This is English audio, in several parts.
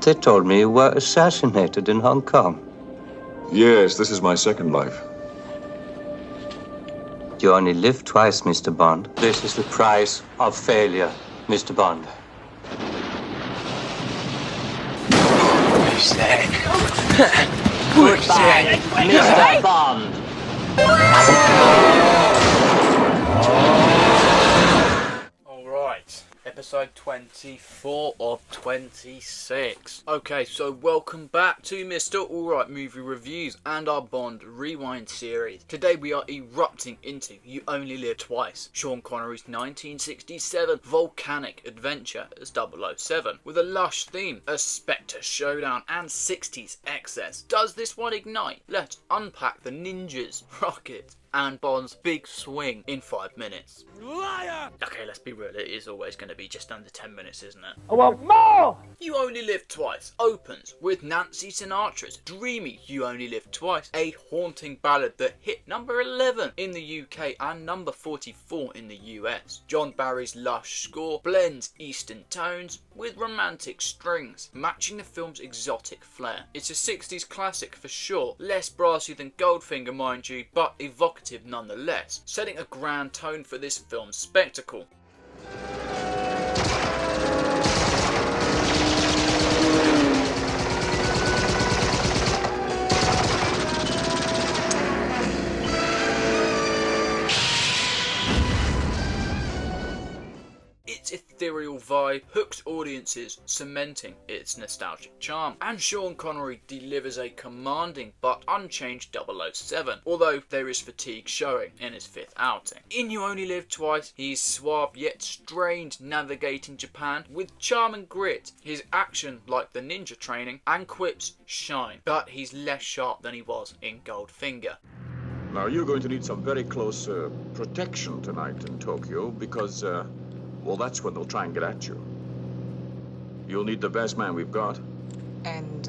They told me you were assassinated in Hong Kong. Yes, this is my second life. You only live twice, Mr. Bond. This is the price of failure, Mr. Bond. Push that. Push that. Mr. Bond. Alright, episode 24 of 26. Okay, so welcome back to Mr. Alright Movie Reviews and our Bond Rewind series. Today we are erupting into You Only Live Twice, Sean Connery's 1967 volcanic adventure as 007, with a lush theme, a SPECTRE showdown and 60s excess. Does this one ignite? Let's unpack the ninjas, rockets, and Bond's big swing in 5 minutes. Liar! Okay, let's be real, it is always going to be just under 10 minutes, isn't it? I want more! You Only Live Twice opens with Nancy Sinatra's Dreamy You Only Live Twice, a haunting ballad that hit number 11 in the UK and number 44 in the US. John Barry's lush score blends Eastern tones with romantic strings, matching the film's exotic flair. It's a 60s classic for sure, less brassy than Goldfinger mind you, but evocative nonetheless, setting a grand tone for this film's spectacle. Its ethereal vibe hooks audiences, cementing its nostalgic charm, and Sean Connery delivers a commanding but unchanged 007, although there is fatigue showing in his 5th outing. In You Only Live Twice, he's suave yet strained navigating Japan with charm and grit, his action like the ninja training, and quips shine, but he's less sharp than he was in Goldfinger. Now, you're going to need some very close protection tonight in Tokyo because, well, that's when they'll try and get at you. You'll need the best man we've got. And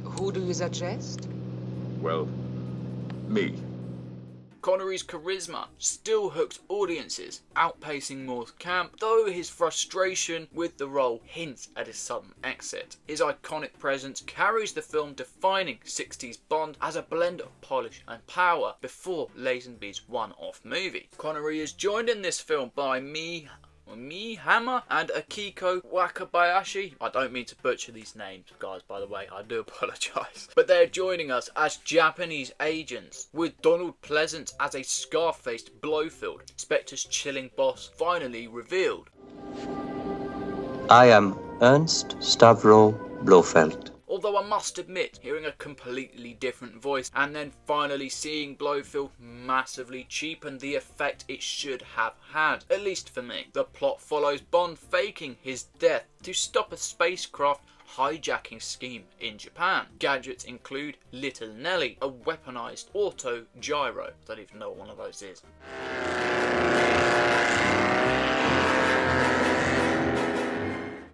who do you suggest? Well, me. Connery's charisma still hooks audiences, outpacing Moore's camp, though his frustration with the role hints at his sudden exit. His iconic presence carries the film defining 60s Bond as a blend of polish and power before Lazenby's one-off movie. Connery is joined in this film by Mie Hammer and Akiko Wakabayashi. I don't mean to butcher these names, guys, by the way, I do apologise. But they're joining us as Japanese agents, with Donald Pleasance as a scar-faced Blofeld, Spectre's chilling boss, finally revealed. I am Ernst Stavro Blofeld. Although I must admit, hearing a completely different voice and then finally seeing Blofeld massively cheapened the effect it should have had, at least for me. The plot follows Bond faking his death to stop a spacecraft hijacking scheme in Japan. Gadgets include Little Nelly, a weaponized auto gyro. I don't even know what one of those is.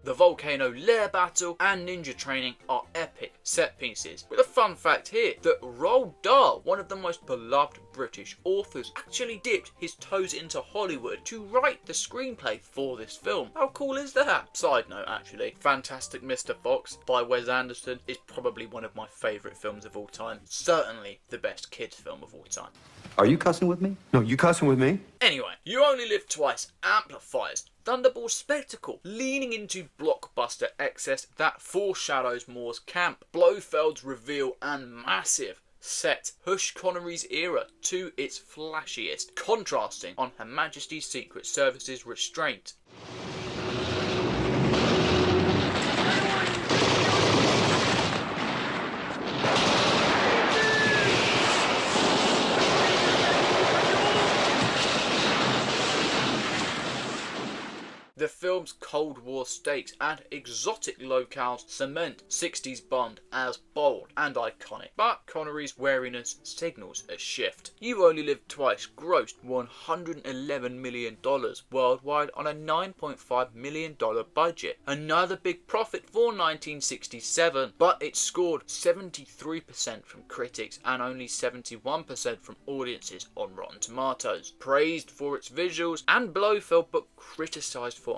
The volcano lair battle and ninja training are epic set pieces, with a fun fact here that Roald Dahl, one of the most beloved British authors, actually dipped his toes into Hollywood to write the screenplay for this film. How cool is that? Side note actually, Fantastic Mr. Fox by Wes Anderson is probably one of my favourite films of all time, certainly the best kids film of all time. Are you cussing with me? No, you cussing with me? Anyway, You Only Live Twice amplifies Thunderball's spectacle, leaning into blockbuster excess that foreshadows Moore's camp. Blofeld's reveal and massive set push Connery's era to its flashiest, contrasting on Her Majesty's Secret Service's restraint. The film's Cold War stakes and exotic locales cement 60s Bond as bold and iconic, but Connery's wariness signals a shift. You Only Live Twice grossed $111 million worldwide on a $9.5 million budget, another big profit for 1967, but it scored 73% from critics and only 71% from audiences on Rotten Tomatoes. Praised for its visuals and Blofeld, but criticised for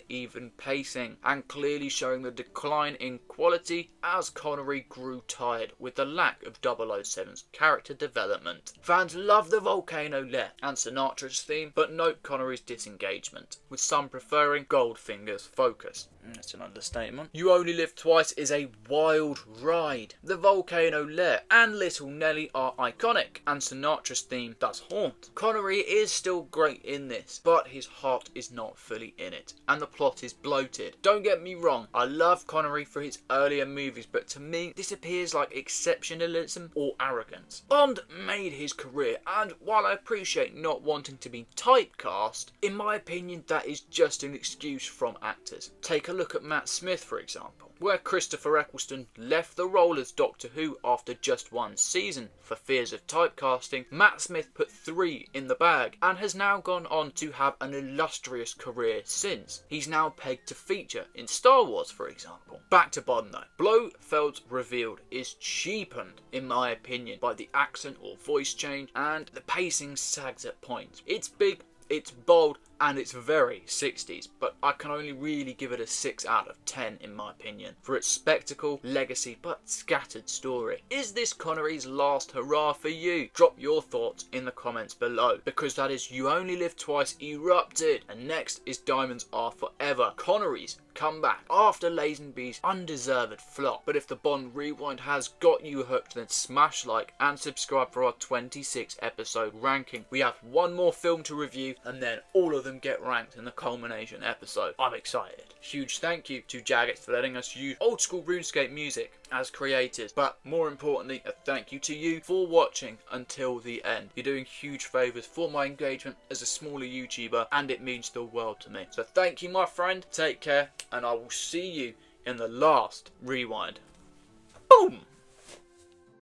uneven pacing, and clearly showing the decline in quality as Connery grew tired with the lack of 007's character development. Fans love the volcano lair and Sinatra's theme, but note Connery's disengagement, with some preferring Goldfinger's focus. That's an understatement. You Only Live Twice is a wild ride. The volcano lair and Little Nelly are iconic, and Sinatra's theme does haunt. Connery is still great in this, but his heart is not fully in it, and the plot is bloated. Don't get me wrong, I love Connery for his earlier movies, but to me this appears like exceptionalism or arrogance. Bond made his career, and while I appreciate not wanting to be typecast, in my opinion that is just an excuse from actors. Take a look at Matt Smith, for example, where Christopher Eccleston left the role as Doctor Who after just one season for fears of typecasting. Matt Smith put 3 in the bag and has now gone on to have an illustrious career since. He's now pegged to feature in Star Wars, for example. Back to Bond though. Blofeld's revealed is cheapened, in my opinion, by the accent or voice change, and the pacing sags at points. It's big, it's bold, and it's very 60s, but I can only really give it a 6 out of 10 in my opinion, for its spectacle, legacy, but scattered story. Is this Connery's last hurrah for you? Drop your thoughts in the comments below, because that is You Only Live Twice Erupted, and next is Diamonds Are Forever, Connery's comeback after Lazenby's undeserved flop. But if the Bond Rewind has got you hooked, then smash like and subscribe for our 26 episode ranking. We have one more film to review, and then all of them get ranked in the culmination episode. I'm excited. Huge thank you to Jagex for letting us use old school RuneScape music as creators, but more importantly a thank you to you for watching until the end. You're doing huge favours for my engagement as a smaller YouTuber, and it means the world to me. So thank you my friend, take care, and I will see you in the last rewind. Boom!